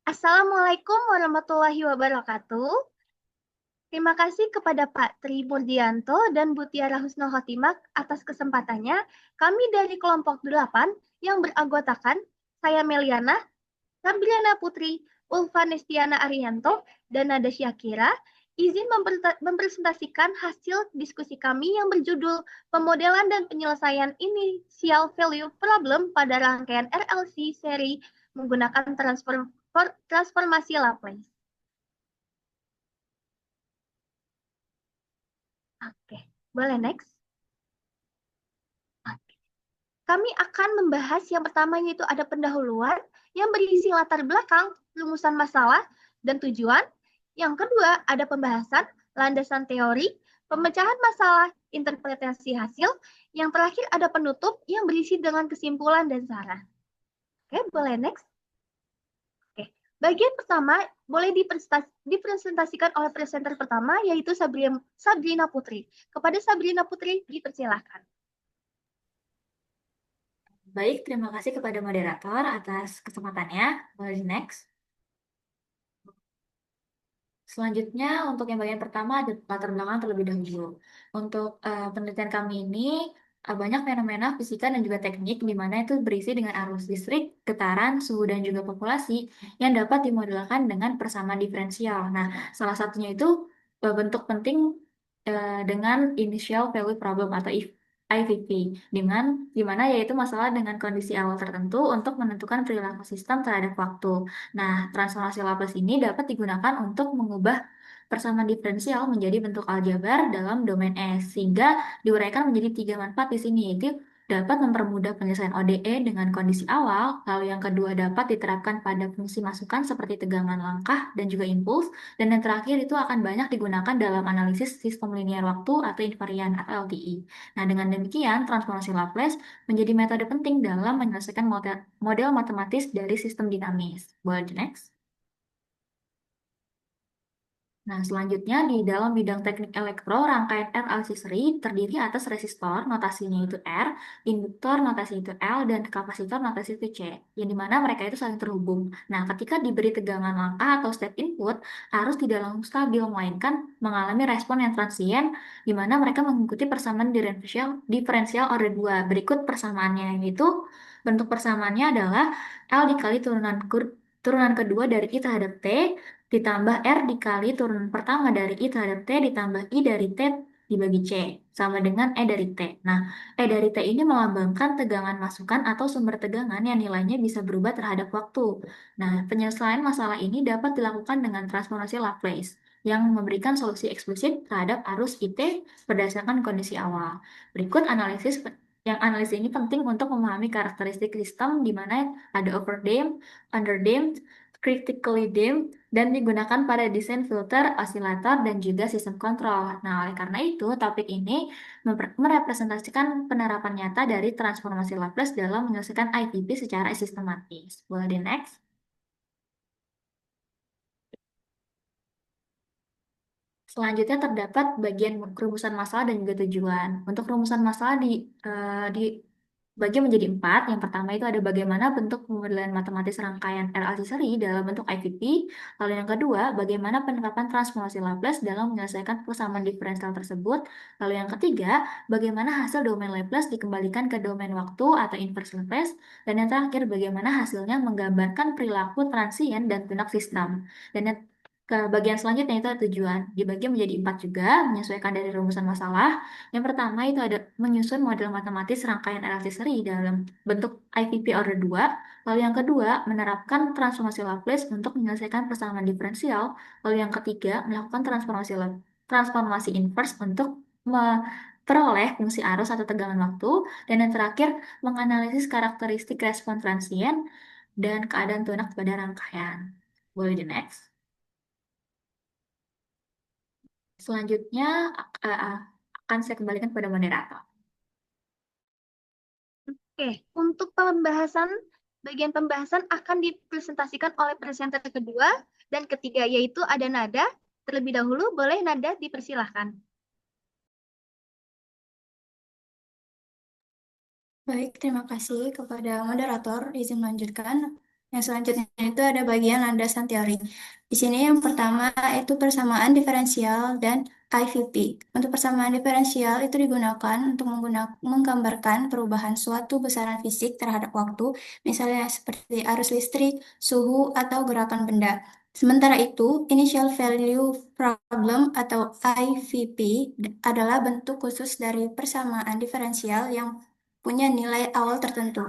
Assalamualaikum warahmatullahi wabarakatuh. Terima kasih kepada Pak Tri Murdianto dan Bu Tiara Husnul Khotimah atas kesempatannya. Kami dari kelompok 8 yang beranggotakan saya Meliana, Sabriana Putri, Ulfa Nestiana Arianto, dan Nada Syakira, izin mempresentasikan hasil diskusi kami yang berjudul Pemodelan dan Penyelesaian Initial Value Problem pada rangkaian RLC seri menggunakan transformasi Laplace. Oke, boleh next? Oke. Kami akan membahas yang pertama yaitu ada pendahuluan yang berisi latar belakang, rumusan masalah, dan tujuan. Yang kedua ada pembahasan, landasan teori, pemecahan masalah, interpretasi hasil. Yang terakhir ada penutup yang berisi dengan kesimpulan dan saran. Oke, boleh next? Oke, bagian pertama boleh dipresentasikan oleh presenter pertama yaitu Sabrina Putri. Kepada Sabrina Putri dipersilakan. Baik, terima kasih kepada moderator atas kesempatannya. Boleh next. Selanjutnya, untuk yang bagian pertama ada latar belakang terlebih dahulu. Untuk penelitian kami ini banyak fenomena fisika dan juga teknik di mana itu berisi dengan arus listrik, getaran, suhu dan juga populasi yang dapat dimodelkan dengan persamaan diferensial. Nah, salah satunya itu bentuk penting dengan initial value problem atau IVP dengan dimana yaitu masalah dengan kondisi awal tertentu untuk menentukan perilaku sistem terhadap waktu. Nah, transformasi Laplace ini dapat digunakan untuk mengubah persamaan diferensial menjadi bentuk aljabar dalam domain S, sehingga diuraikan menjadi tiga manfaat di sini, yaitu dapat mempermudah penyelesaian ODE dengan kondisi awal, lalu yang kedua dapat diterapkan pada fungsi masukan seperti tegangan langkah dan juga impuls, dan yang terakhir itu akan banyak digunakan dalam analisis sistem linier waktu atau invarian atau LTI. Nah, dengan demikian, transformasi Laplace menjadi metode penting dalam menyelesaikan model matematis dari sistem dinamis. Boleh di next? Nah, selanjutnya di dalam bidang teknik elektro, rangkaian RLC seri terdiri atas resistor, notasinya itu R, induktor, notasi itu L, dan kapasitor, notasi itu C, yang dimana mereka itu saling terhubung. Nah, ketika diberi tegangan langkah atau step input, arus tidak langsung stabil, melainkan mengalami respon yang transien, di mana mereka mengikuti persamaan diferensial order 2. Berikut persamaannya, yaitu bentuk persamaannya adalah L dikali turunan kedua dari I terhadap T, ditambah R dikali turunan pertama dari I terhadap T ditambah I dari T dibagi C, sama dengan E dari T. Nah, E dari T ini melambangkan tegangan masukan atau sumber tegangan yang nilainya bisa berubah terhadap waktu. Nah, penyelesaian masalah ini dapat dilakukan dengan transformasi Laplace yang memberikan solusi eksplisit terhadap arus IT berdasarkan kondisi awal. Berikut analisis ini penting untuk memahami karakteristik sistem di mana ada overdamped, underdamped, critically damped, dan digunakan pada desain filter, osilator, dan juga sistem kontrol. Nah, oleh karena itu, topik ini merepresentasikan penerapan nyata dari transformasi Laplace dalam menyelesaikan ITP secara sistematis. Boleh di next? Selanjutnya terdapat bagian rumusan masalah dan juga tujuan. Untuk rumusan masalah dibagi menjadi 4. Yang pertama itu ada bagaimana bentuk pemodelan matematis rangkaian RLC seri dalam bentuk IVP. Lalu yang kedua, bagaimana penerapan transformasi Laplace dalam menyelesaikan persamaan diferensial tersebut. Lalu yang ketiga, bagaimana hasil domain Laplace dikembalikan ke domain waktu atau inverse Laplace. Dan yang terakhir, bagaimana hasilnya menggambarkan perilaku transien dan tunak sistem. Dan yang ke bagian selanjutnya itu ada tujuan. Dibagi menjadi 4 juga, menyesuaikan dari rumusan masalah. Yang pertama itu ada menyusun model matematis rangkaian relasi seri dalam bentuk IVP order 2. Lalu yang kedua, menerapkan transformasi Laplace untuk menyelesaikan persamaan diferensial. Lalu yang ketiga, melakukan transformasi inverse untuk memperoleh fungsi arus atau tegangan waktu. Dan yang terakhir, menganalisis karakteristik respon transien dan keadaan tunak pada rangkaian. Boleh di next. Selanjutnya akan saya kembalikan kepada moderator. Oke, untuk bagian pembahasan akan dipresentasikan oleh presenter kedua dan ketiga, yaitu ada Nada. Terlebih dahulu, boleh Nada dipersilahkan. Baik, terima kasih kepada moderator. Izin melanjutkan. Yang selanjutnya itu ada bagian landasan teori. Di sini yang pertama itu persamaan diferensial dan IVP. Untuk persamaan diferensial itu digunakan untuk menggambarkan perubahan suatu besaran fisik terhadap waktu, misalnya seperti arus listrik, suhu, atau gerakan benda. Sementara itu, initial value problem atau IVP adalah bentuk khusus dari persamaan diferensial yang punya nilai awal tertentu.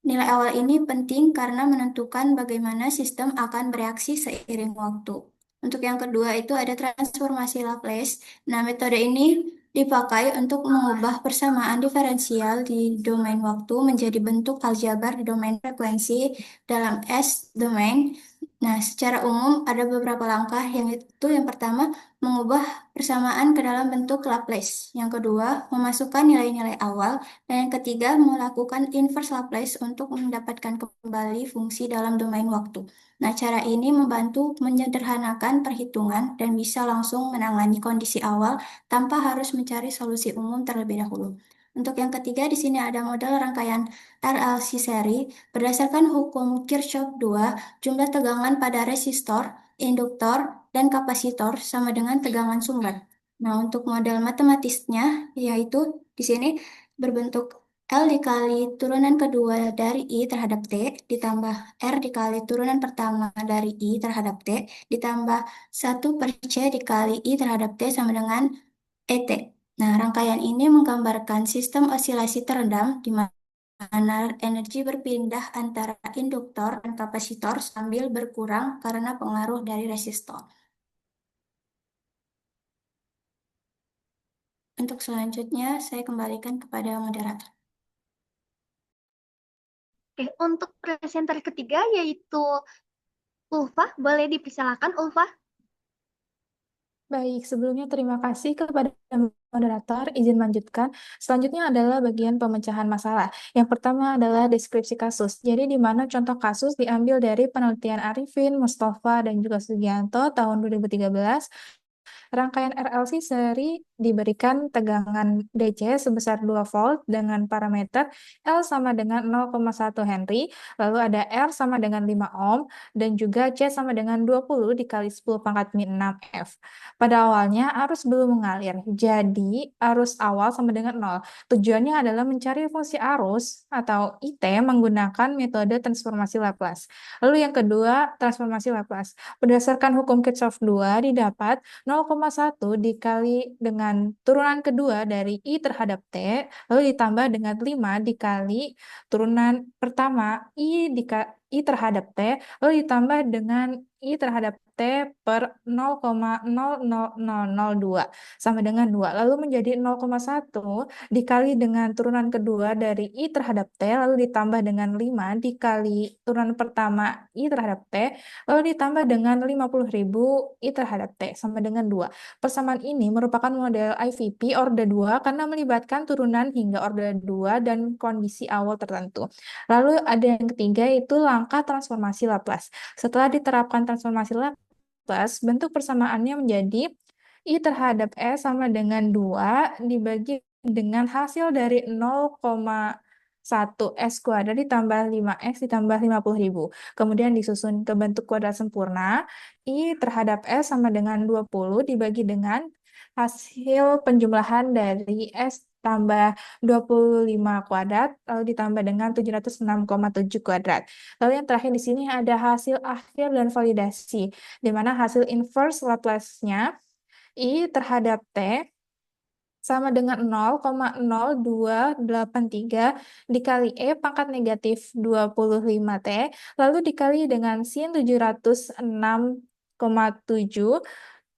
Nilai awal ini penting karena menentukan bagaimana sistem akan bereaksi seiring waktu. Untuk yang kedua itu ada transformasi Laplace. Nah, metode ini dipakai untuk mengubah persamaan diferensial di domain waktu menjadi bentuk aljabar di domain frekuensi dalam S domain. Nah, secara umum ada beberapa langkah, yang itu yang pertama mengubah persamaan ke dalam bentuk Laplace. Yang kedua, memasukkan nilai-nilai awal. Dan yang ketiga, melakukan inverse Laplace untuk mendapatkan kembali fungsi dalam domain waktu. Nah, cara ini membantu menyederhanakan perhitungan dan bisa langsung menangani kondisi awal tanpa harus mencari solusi umum terlebih dahulu. Untuk yang ketiga, di sini ada model rangkaian RLC seri. Berdasarkan hukum Kirchhoff 2, jumlah tegangan pada resistor, induktor, dan kapasitor sama dengan tegangan sumber. Nah, untuk model matematisnya, yaitu di sini berbentuk L dikali turunan kedua dari I terhadap T, ditambah R dikali turunan pertama dari I terhadap T, ditambah 1/C dikali I terhadap T sama dengan ET. Nah, rangkaian ini menggambarkan sistem osilasi teredam di mana energi berpindah antara induktor dan kapasitor sambil berkurang karena pengaruh dari resistor. Untuk selanjutnya, saya kembalikan kepada moderator. Oke, untuk presenter ketiga yaitu Ulfa, boleh dipersilakan Ulfa. Baik, sebelumnya terima kasih kepada moderator. Izin lanjutkan. Selanjutnya adalah bagian pemecahan masalah. Yang pertama adalah deskripsi kasus. Jadi di mana contoh kasus diambil dari penelitian Arifin, Mustafa, dan juga Sugianto tahun 2013. Rangkaian RLC seri diberikan tegangan DC sebesar 2 volt dengan parameter L sama dengan 0,1 Henry, lalu ada R sama dengan 5 ohm, dan juga C sama dengan 20 dikali 10 pangkat min 6 F. Pada awalnya arus belum mengalir, jadi arus awal sama dengan 0. Tujuannya adalah mencari fungsi arus atau IT menggunakan metode transformasi Laplace. Lalu yang kedua, transformasi Laplace. Berdasarkan hukum Kirchhoff 2 didapat 0,1 dikali dengan turunan kedua dari I terhadap T, lalu ditambah dengan 5 dikali turunan pertama I terhadap T, lalu ditambah dengan I terhadap T per 0,00002 sama dengan 2, lalu menjadi 0,1 dikali dengan turunan kedua dari I terhadap T, lalu ditambah dengan 5 dikali turunan pertama I terhadap T, lalu ditambah dengan 50.000 I terhadap T sama dengan 2. Persamaan ini merupakan model IVP orde 2 karena melibatkan turunan hingga orde 2 dan kondisi awal tertentu. Lalu ada yang ketiga yaitu langkah transformasi Laplace. Setelah diterapkan transformasi Laplace, bentuk persamaannya menjadi I terhadap S sama dengan 2 dibagi dengan hasil dari 0,1 S kuadrat ditambah 5X ditambah 50.000. Kemudian disusun ke bentuk kuadrat sempurna. I terhadap S sama dengan 20 dibagi dengan hasil penjumlahan dari S tambah 25 kuadrat, lalu ditambah dengan 706,7 kuadrat. Lalu yang terakhir di sini ada hasil akhir dan validasi, di mana hasil inverse Laplace-nya I terhadap T sama dengan 0,0283 dikali E pangkat negatif 25T, lalu dikali dengan sin 706,7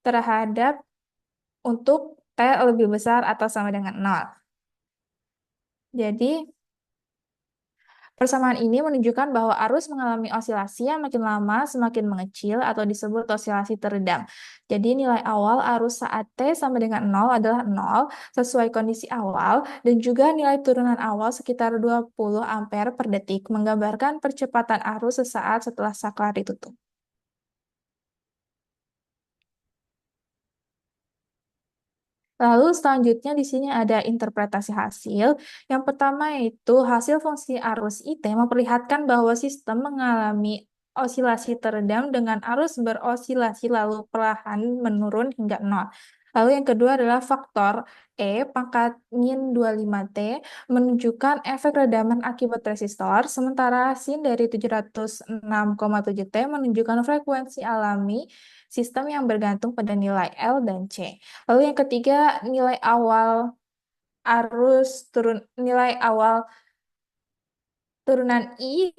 terhadap untuk T lebih besar atau sama dengan 0. Jadi, persamaan ini menunjukkan bahwa arus mengalami osilasi yang makin lama semakin mengecil atau disebut osilasi teredam. Jadi nilai awal arus saat T sama dengan 0 adalah 0 sesuai kondisi awal dan juga nilai turunan awal sekitar 20 ampere per detik menggambarkan percepatan arus sesaat setelah saklar ditutup. Lalu selanjutnya di sini ada interpretasi hasil. Yang pertama yaitu hasil fungsi arus IT memperlihatkan bahwa sistem mengalami osilasi teredam dengan arus berosilasi lalu perlahan menurun hingga 0. Lalu yang kedua adalah faktor E pangkat min 25T menunjukkan efek redaman akibat resistor, sementara sin dari 706,7T menunjukkan frekuensi alami sistem yang bergantung pada nilai L dan C. Lalu yang ketiga, nilai awal nilai awal turunan I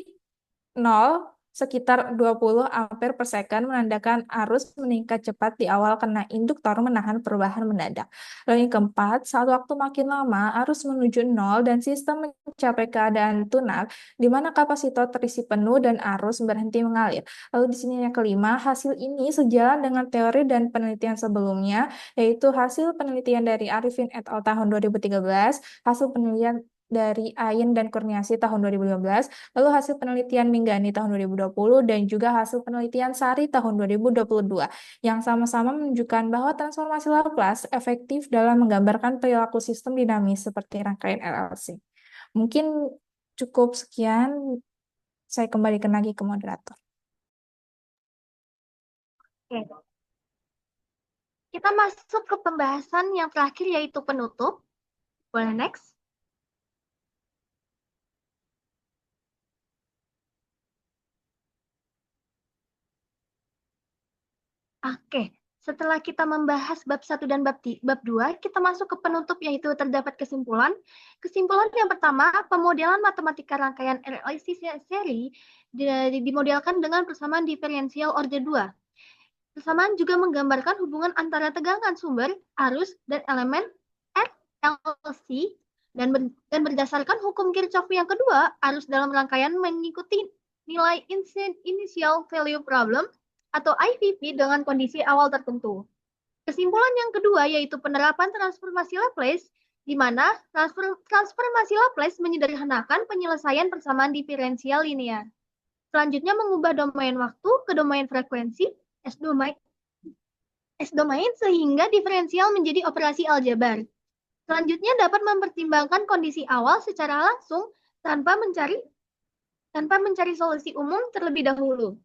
0 sekitar 20 ampere per second menandakan arus meningkat cepat di awal karena induktor menahan perubahan mendadak. Lalu yang keempat, saat waktu makin lama, arus menuju 0 dan sistem mencapai keadaan tunak, di mana kapasitor terisi penuh dan arus berhenti mengalir. Lalu di sini yang kelima, hasil ini sejalan dengan teori dan penelitian sebelumnya, yaitu hasil penelitian dari Arifin et al. Tahun 2013, hasil penelitian dari Ayin dan Kurniasi tahun 2015, lalu hasil penelitian Minggani tahun 2020, dan juga hasil penelitian Sari tahun 2022, yang sama-sama menunjukkan bahwa transformasi Laplace efektif dalam menggambarkan perilaku sistem dinamis seperti rangkaian LLC. Mungkin cukup sekian, saya kembalikan lagi ke moderator. Oke. Kita masuk ke pembahasan yang terakhir yaitu penutup. Boleh next? Oke, setelah kita membahas bab 1 dan bab 2, kita masuk ke penutup yaitu terdapat kesimpulan. Kesimpulan yang pertama, pemodelan matematika rangkaian RLC seri dimodelkan dengan persamaan diferensial orde 2. Persamaan juga menggambarkan hubungan antara tegangan sumber, arus, dan elemen RLC dan berdasarkan hukum Kirchhoff yang kedua, arus dalam rangkaian mengikuti nilai initial value problem atau IVP dengan kondisi awal tertentu. Kesimpulan yang kedua yaitu penerapan transformasi Laplace, di mana transformasi Laplace menyederhanakan penyelesaian persamaan diferensial linear. Selanjutnya mengubah domain waktu ke domain frekuensi, S-domain sehingga diferensial menjadi operasi aljabar. Selanjutnya dapat mempertimbangkan kondisi awal secara langsung tanpa mencari solusi umum terlebih dahulu.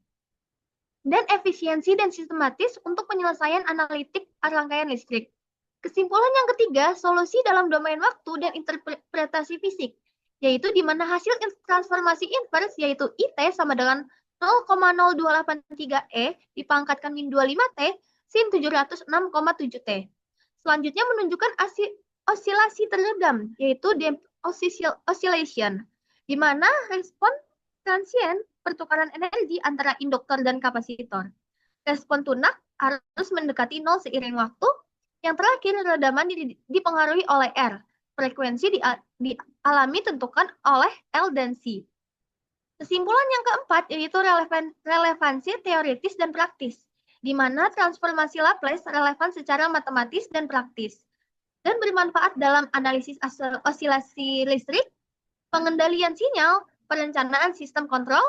Dan efisiensi dan sistematis untuk penyelesaian analitik rangkaian listrik. Kesimpulan yang ketiga, solusi dalam domain waktu dan interpretasi fisik, yaitu di mana hasil transformasi inverse yaitu IT sama dengan 0,0283E dipangkatkan min 25T sin 706,7T. Selanjutnya menunjukkan osilasi teredam, yaitu damped oscillation, di mana respon transien pertukaran energi antara induktor dan kapasitor. Respon tunak harus mendekati 0 seiring waktu. Yang terakhir, redaman dipengaruhi oleh R. Frekuensi dialami tentukan oleh L dan C. Kesimpulan yang keempat yaitu relevansi teoritis dan praktis, di mana transformasi Laplace relevan secara matematis dan praktis, dan bermanfaat dalam analisis osilasi listrik, pengendalian sinyal, perencanaan sistem kontrol,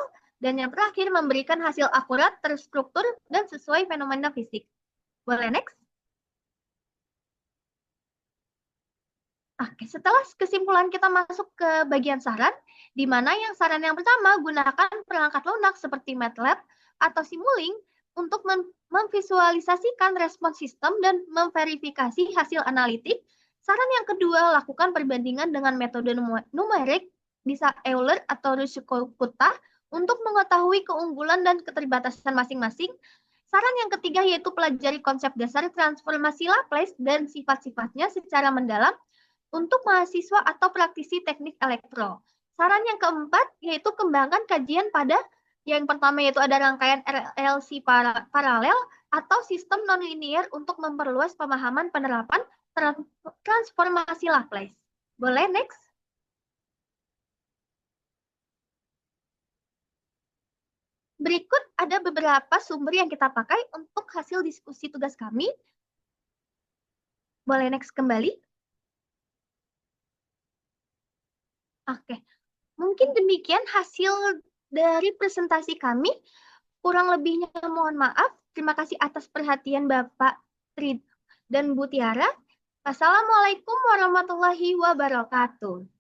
dan yang terakhir memberikan hasil akurat, terstruktur, dan sesuai fenomena fisik. Boleh next? Oke, setelah kesimpulan kita masuk ke bagian saran, di mana yang saran yang pertama gunakan perangkat lunak seperti MATLAB atau Simulink untuk memvisualisasikan respon sistem dan memverifikasi hasil analitik. Saran yang kedua, lakukan perbandingan dengan metode numerik, bisa Euler atau Russell-Kutta, untuk mengetahui keunggulan dan keterbatasan masing-masing. Saran yang ketiga yaitu pelajari konsep dasar transformasi Laplace dan sifat-sifatnya secara mendalam untuk mahasiswa atau praktisi teknik elektro. Saran yang keempat yaitu kembangkan kajian pada yang pertama yaitu ada rangkaian RLC paralel atau sistem nonlinear untuk memperluas pemahaman penerapan transformasi Laplace. Boleh next? Berikut ada beberapa sumber yang kita pakai untuk hasil diskusi tugas kami. Boleh next kembali? Oke, mungkin demikian hasil dari presentasi kami. Kurang lebihnya mohon maaf. Terima kasih atas perhatian Bapak Tri dan Bu Tiara. Assalamualaikum warahmatullahi wabarakatuh.